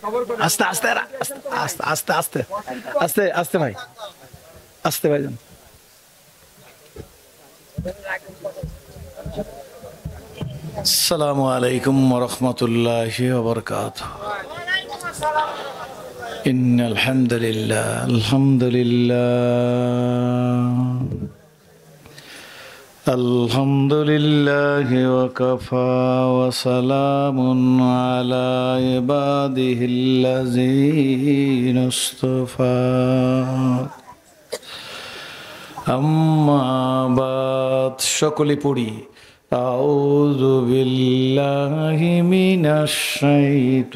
আস্তে আস্তে আস্তে আস্তে আস্তে আস্তে আস্তে ভাই, আস্তে ভাইজান। আসসালামু আলাইকুম ওয়া রাহমাতুল্লাহি ওয়া বারাকাতুহু। ইন্নাল হামদুলিল্লাহ, আলহামদুলিল্লাহি ওয়া কাফা ওয়া সালামুন আলা ইবাদিহিল্লাযীনা ইসতাফা। আম্মা বাদ, সকলে পড়ি আউযু বিল্লাহি মিনাশ শাইতানির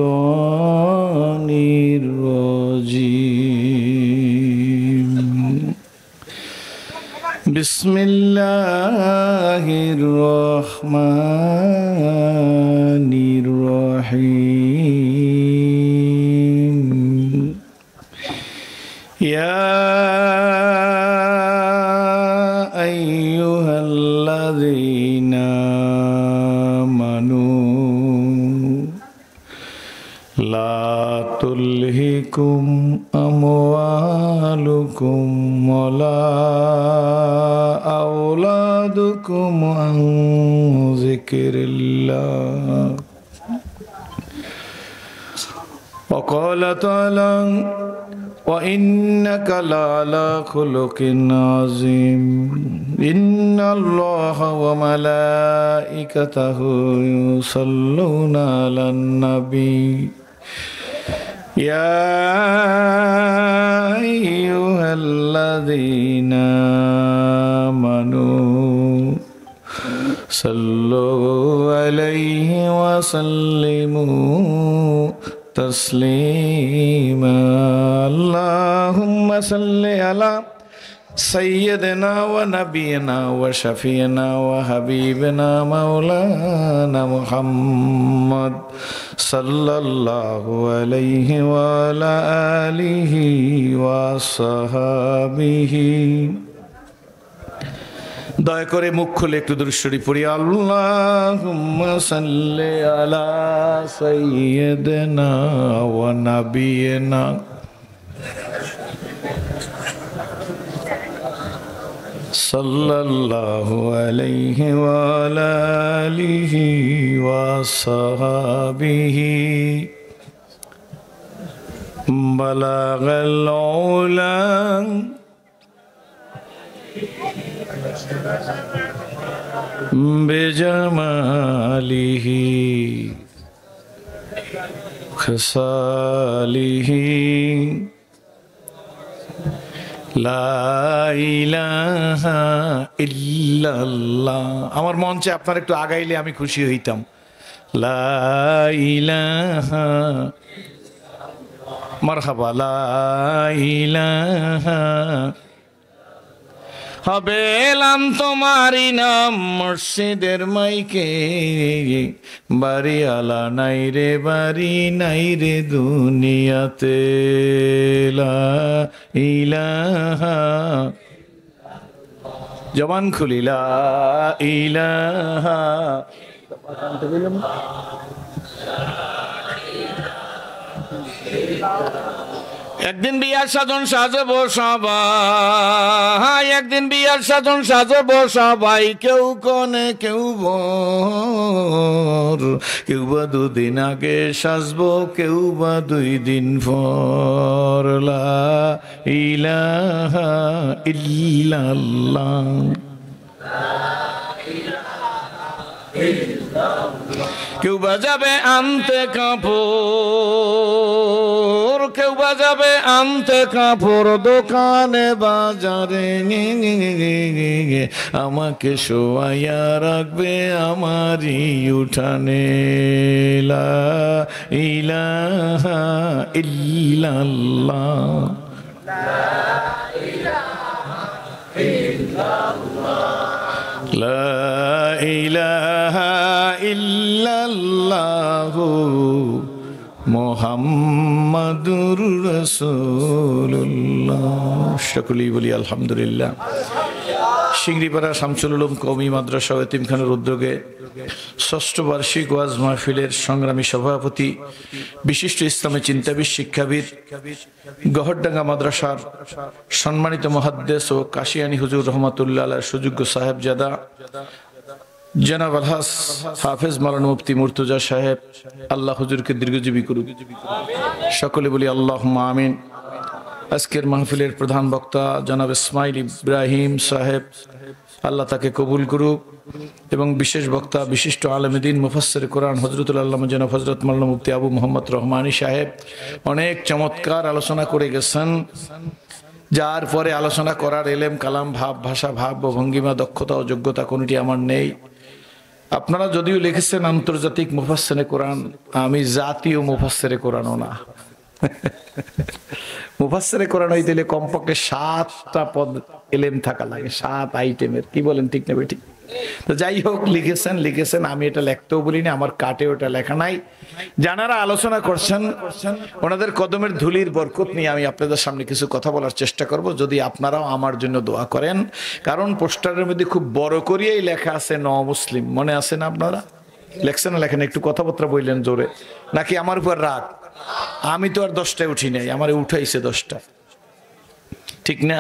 রাজীম। বিসমিল্লাহির রহমানির রহিম। ইয়া আইয়ুহাল্লাযীনা আমানু লা তুলহিকুম আমওয়ালুকুম ওয়ালা আওলাদুকুম আন যিকরিল্লাহ। ওয়া ক্বালা তাআলা ওয়া ইন্নাকা লা'আলা খুলুকিন আযীম। ইন্নাল্লাহা ওয়া মালাইকাতাহু ইউসাল্লুনা আলান নাবী। ইয়া আইয়ুহাল্লাযীনা আমানু সাল্লু আলাইহি ওয়া সাল্লিমু তাসলিমা। আল্লাহুম্মা সাল্লি আলা সাইয়্যিদিনা ওয়া নাবিয়িনা ওয়া শাফিয়িনা ওয়া হাবিবিনা মাওলানা মুহাম্মদ সাল্লাল্লাহু আলাইহি ওয়া আলা আলিহি ওয়া সাহাবিহি। দয়া করে মুখ খুলে একটু দুরূদ শরীফ পড়ি। আল্লাহুম্মা সাল্লি আলা সাইয়্যিদিনা ওয়া নাবিয়িনা সাল্লাল্লাহু আলাইহি ওয়া আলা আলিহি ওয়া সাহাবিহি বালাগাল উলা বিজামালিহি খিসালিহি লা ইলাহা ইল্লাল্লাহ। আমার মঞ্চে আপনার একটু আগাইলে আমি খুশি হইতাম। লা ইলাহা, মারহাবা। লা ইলাহা হবে এলাম তোমারি নাম মসজিদের মাইকে। বাড়ি আলা নাই রে, বাড়ি নাই রে দুনিয়াতে। লা ইলাহা, জবান খুলি। লা ইলাহা। একদিন বিয়ার সাধন সাজবো সবাই, একদিন বিয়ার সাধন সাজবো সবাই। কেউ কনে কেউ বর, কেউ বা দুদিন আগে সাজবো, কেউ বা 2 দিন পর। লা ইলাহা ইল্লাল্লাহ। কেউ বাজাবে আনতে কাপড়, কেউ বাজাবে আনতে কাপড় দোকানে বাজারে। আমাকে শোয়াইয়া রাখবে আমারই উঠানে। লা ইলাহা ইল্লাল্লাহ। লা ইলাহা ইল্লাল্লাহু মুহাম্মাদুর রাসূলুল্লাহ। সকলেই বলি আলহামদুলিল্লাহ। সিংড়িপাড়া শামসুল উলুম কওমি মাদ্রাসা ও এতিমখানার উদ্যোগে ষষ্ঠ বার্ষিক ওয়াজ মাহফিলের সংগ্রামী সভাপতি, বিশিষ্ট ইসলামী চিন্তাবিদ, শিক্ষাবিদ, গহরডাঙ্গা মাদ্রাসার সম্মানিত মুহাদ্দিস ও কাশিয়ানী হুজুর রহমাতুল্লাহ আলাইহির সুযোগ্য সাহেবজাদা জনাব আলহাজ হাফেজ মাওলানা মুফতি মুর্তজা সাহেব, আল্লাহ হুজুরকে দীর্ঘজীবী করুক। সকলে বলি আল্লাহুম্মা আমিন। আজকের মাহফিলের প্রধান বক্তা জনাব ইসমাইল ইব্রাহিম সাহেব, আল্লাহ তাকে কবুল করুক। এবং বিশেষ বক্তা বিশিষ্ট আলেম দ্বীন মুফাসসির কোরআন হযরতুল আল্লামা জনাব হযরত মাওলানা মুফতি আবু মোহাম্মদ রহমানী সাহেব অনেক চমৎকার আলোচনা করে গেছেন, যার পরে আলোচনা করার এলেম, কালাম, ভাব, ভাষা, ভাব ও ভঙ্গিমা, দক্ষতা ও যোগ্যতা কোনটি আমার নেই। আপনারা যদিও লিখেছেন আন্তর্জাতিক মুফাসসিরে কোরআন, আমি জাতীয় মুফাসসিরে কোরআনও না। মুফাসসিরে কোরআন হইতে হলে কমপক্ষে 7টা পদ এলেম থাকা লাগে, 7 আইটেমের। কি বলেন, ঠিক না বেঠিক? তো যাই হোক, লিখেছেন, আমি এটা লিখতেও বলিনি, আমার কাটে ওটা লেখা নাই। যারা আলোচনা করছেন ওনাদের কদমের ধুলির বরকত নিয়ে আমি আপনাদের সামনে কিছু কথা বলার চেষ্টা করব, যদি আপনারাও আমার জন্য দোয়া করেন। কারণ পোস্টারের মধ্যে খুব বড় করিয়েই লেখা আছে ন মুসলিম, মনে আছে না? আপনারা লেখছেন না? লেখেন, একটু কথাবার্তা বললেন জোরে, নাকি আমার উপর রাগ? আমি তো আর 10টায় উঠি নাই, আমার উঠাইছে 10টা, ঠিক না?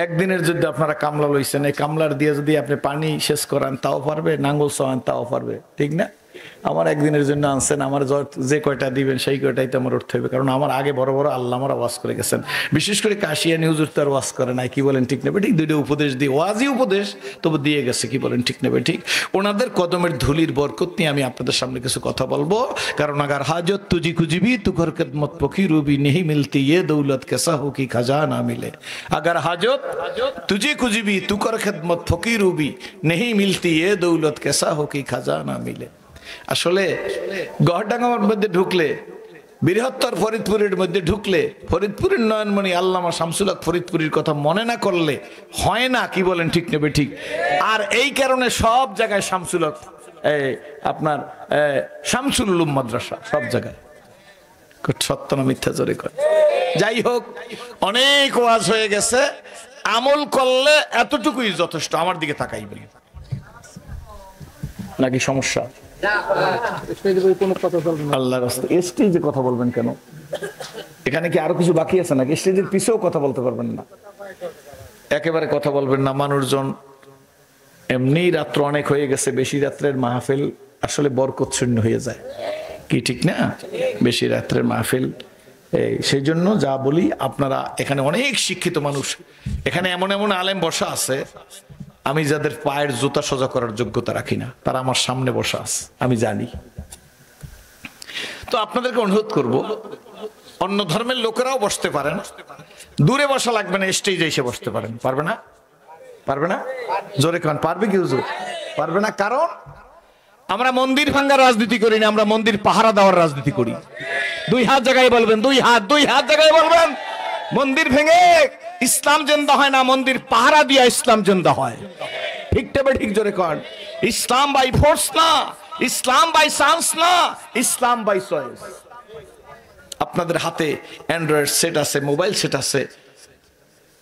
একদিনের যদি আপনারা কামলা লইছেন, এই কামলার দিয়ে যদি আপনি পানি শেষ করান তাও পারবে, নাঙ্গল চাওয়ান তাও পারবে, ঠিক না? আমার একদিনের জন্য আনছেন, আমার যে কয়টা দিবেন সেই কয়টাই তো আমার উঠতে হবে। কারণ আমার আগে বড় বড় আল্লামারা ওয়াজ করে গেছেন, বিশেষ করে কাশিয়ানী হুজুর তো আর ওয়াজ করে নাই। কি বলেন, ঠিক না ঠিক? 2টা উপদেশ দিয়ে, ওয়াজই উপদেশ, তবু দিয়ে গেছে। কি বলেন, ঠিক না ঠিক? ওনাদের কদমের ধুলির বরকত নিয়ে আমি আপনাদের সামনে কিছু কথা বলবো। কারণ আগার হাজত তুজি কুজিবি তু কর খেদমত ফকি রুবি নেহি মিলতি ये दौलत कैसा हो कि खजाना मिले। अगर हाजत तुझे कुजिबी तू कर खेदमत फकी रूबी नहीं मिलती ये दौलत कैसा हो कि खजाना मिले। আসলে গহরডাঙ্গার মধ্যে ঢুকলে, বৃহত্তর ফরিদপুরের মধ্যে ঢুকলে, ফরিদপুরের নয়নমণি আল্লামা শামসুল হক ফরিদপুরের কথা মনে না করলে হয় না। কি বলেন, ঠিক নেবে ঠিক? আর এই কারণে সব জায়গায় শামসুল হক, আপনার শামসুল উলুম মাদ্রাসা সব জায়গায়, সত্য না মিথ্যা জোরে করে। যাই হোক, অনেক ওয়াজ হয়ে গেছে, আমল করলে এতটুকুই যথেষ্ট। আমার দিকে তাকাইবেন, নাকি সমস্যা? আল্লাহর রাস্তায় স্টেজে কথা বলবেন কেন? এখানে কি আরো কিছু বাকি আছে নাকি? স্টেজের পিছেও কথা বলতে পারবেন না, একেবারে কথা বলবেন না। মানুষজন এমনি রাত্র অনেক হয়ে গেছে, বেশি রাত্রের মাহফিল আসলে বরকত শূন্য হয়ে যায়। কি ঠিক না? বেশি রাত্রের মাহফিল, সেই জন্য যা বলি, আপনারা এখানে অনেক শিক্ষিত মানুষ, এখানে এমন এমন আলেম বসা আছে, আমি যাদের পায়ের জুতা সোজা করার যোগ্যতা রাখি না, তারা আমার সামনে বসা আছে, আমি জানি। তো আপনাদেরকে অনুরোধ করব, অন্য ধর্মের লোকেরাও বসতে পারেন, দূরে বসা লাগবে না, স্টেজে এসে বসতে পারেন। পারবে না? পারবে না? জোরে কান, পারবে কি হুজুর? পারবে না? কারণ আমরা মন্দির ভাঙ্গার রাজনীতি করি না, আমরা মন্দির পাহারা দেওয়ার রাজনীতি করি। 2 হাত জায়গায় বলবেন, 2 হাত জায়গায় বলবেন। মন্দির ভেঙে ইসলাম জিন্দা হয় না, মন্দির পাহারা দিয়া ইসলাম জিন্দা হয়। ঠিক তবে ঠিক জোরে কন। ইসলাম বাই ফোর্স না, ইসলাম বাই চান্স না, ইসলাম বাই চয়েস। আপনাদের হাতে অ্যান্ড্রয়েড সেট আছে, মোবাইল সেট আছে,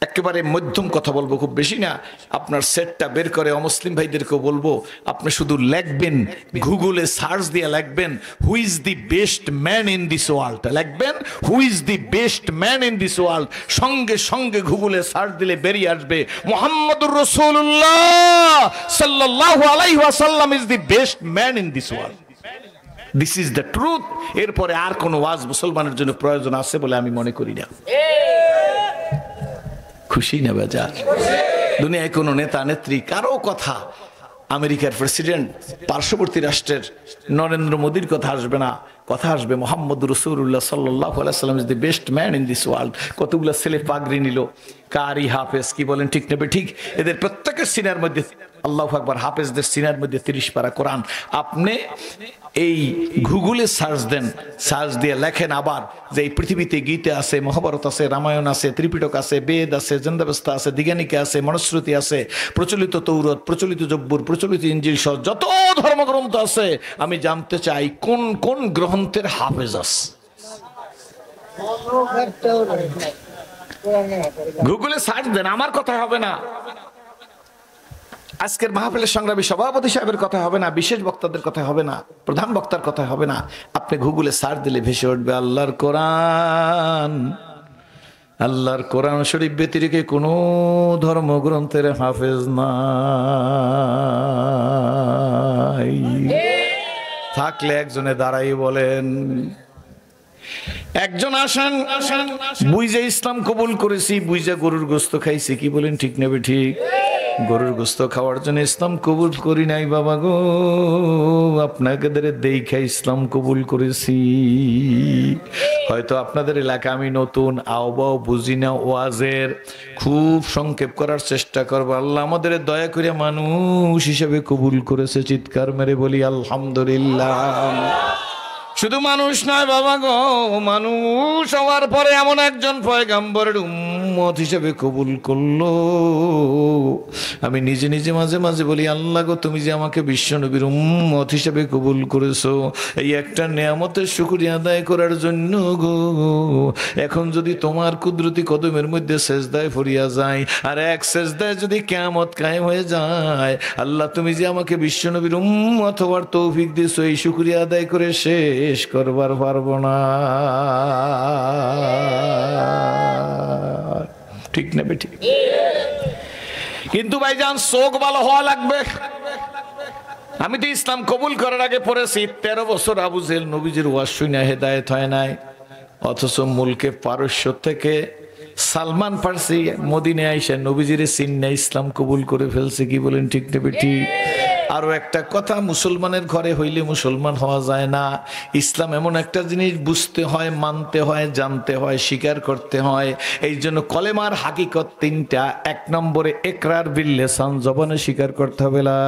একেবারে মধ্যম কথা বলবো, খুব বেশি না। আপনার সেটটা বের করে অমুসলিম ভাইদেরকেও বলবো, আপনি শুধু লিখবেন, গুগলে সার্চ দিয়ে লিখবেন who is the best man in this world, লিখবেন who is the best man in this world, সঙ্গে সঙ্গে গুগলে সার্চ দিলে বেরিয়ে আসবে মুহাম্মদুর রাসূলুল্লাহ সাল্লাল্লাহু আলাইহি ওয়াসাল্লাম is the best man in this world. This is the truth. এরপরে আর কোনো ওয়াজ মুসলমানের জন্য প্রয়োজন আছে বলে আমি মনে করি না। খুশি না বাজার? দুনিয়ায় কোনো নেতা নেত্রী কারো কথা, আমেরিকার প্রেসিডেন্ট, পার্শ্ববর্তী রাষ্ট্রের নরেন্দ্র মোদীর কথা আসবে না, কথা আসবে মুহাম্মদুর রাসূলুল্লাহ সাল্লাল্লাহু আলাইহি ওয়াসাল্লাম is the best man in this world. কতগুলো ছেলে পাগড়ি নিল, কারি, হাফেজ, কি বলেন, ঠিক নেবে ঠিক? এদের প্রত্যেকের সিনার মধ্যে, আল্লাহু আকবার, হাফেজদের সিনার মধ্যে 30 পারা কোরআন। আপনি এই গুগলে সার্চ দেন, সার্চ দিয়ে লেখেন আবার যে এই পৃথিবীতে গীতা আছে, মহাভারত আছে, রামায়ণ আছে, ত্রিপিটক আছে, বেদ আছে, জন্দাবস্তা আছে, দিগানিকা আছে, মনুস্মৃতি আছে, প্রচলিত তৌরত, প্রচলিত জব্বুর, প্রচলিত ইনজিল সহ যত ধর্মগ্রন্থ আছে, আমি জানতে চাই কোন কোন গ্রন্থের হাফেজ আছে। গুগলে সার্চ দেন, আমার কথা হবে না। আজকের মাহফিলের সংগ্রামী সভাপতি সাহেবের কথা হবে না, বিশেষ বক্তাদের কথা হবে না, প্রধান বক্তার কথা হবে না, আপনি গুগলে সার্চ দিলে ভেসে উঠবে আল্লাহর কোরআন। আল্লাহর কোরআন শরীফ ব্যতিরেকে কোনো ধর্মগ্রন্থের হাফেজ নাই। থাকলে একজনে দাঁড়াই বলেন। একজন আসেন, বুঝে ইসলাম কবুল করেছি, বুঝে গরুর গোস্ত খাইছি, কি বলেন ঠিক নেবে ঠিক? গরুর গোস্ত খাওয়ার জন্য ইসলাম কবুল করি নাই বাবা গো, আপনাকে দেখা ইসলাম কবুল করেছি। হয়তো আপনাদের এলাকা আমি নতুন, আওবাও বুঝি না, ওয়াজের খুব সংক্ষেপ করার চেষ্টা করবো। আল্লাহ আমাদের দয়া করে মানুষ হিসেবে কবুল করেছে, চিৎকার মেরে বলি আলহামদুলিল্লাহ। শুধু মানুষ নয় বাবা গো, মানুষ হওয়ার পরে এমন একজন পয়গাম্বরের উম্মত হিসেবে কবুল করলো। আমি নিজে নিজে মাঝে মাঝে বলি, আল্লাহ গো তুমি যে আমাকে বিশ্ব নবীর উম্মত হিসেবে কবুল করেছো, এই একটা নেয়ামতের শুকরিয়া আদায় করার জন্য গো। এখন যদি তোমার কুদরতি কদমের মধ্যে সেজদায় পড়িয়া যায়, আর এক সেজদায় যদি কিয়ামত কায়েম হয়ে যায়, আল্লাহ তুমি যে আমাকে বিশ্ব নবীর উম্মত হওয়ার তৌফিক দিছো, এই শুকরিয়া আদায় করে শেষ করবার পারবো না। ঠিক না বেঠিক? কিন্তু ভাইজান চোখ ভালো হওয়া লাগবে। আমি তো ইসলাম কবুল করার আগে পড়েছি 13 বছর আবু জেহেল নবীজির ওয়াজ শুনে হেদায়েত হয় নাই, অথচ মুলকে পারস্য থেকে সালমান ফার্সি মদিনায় আইসা নবীজির চিন্না ইসলাম কবুল করে ফেলছে, কি বলেন ঠিক না বেঠিক? আরো একটা কথা, মুসলমানের ঘরে হইলে মুসলমান হওয়া যায় না। ইসলাম এমন একটা জিনিস, বুঝতে হয়, মানতে হয়, জানতে হয়, স্বীকার করতে হয়। এই জন্য কলেমার হাকিকত 3টা। 1 নম্বরে ইকরার বিল লিসান, জবানে স্বীকার করতে হবে লা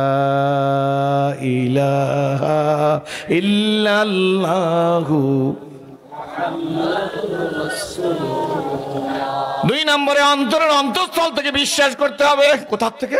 ইলাহা ইল্লাল্লাহু। 2 নম্বরে অন্তরের অন্তঃস্থল থেকে বিশ্বাস করতে হবে। কোথা থেকে?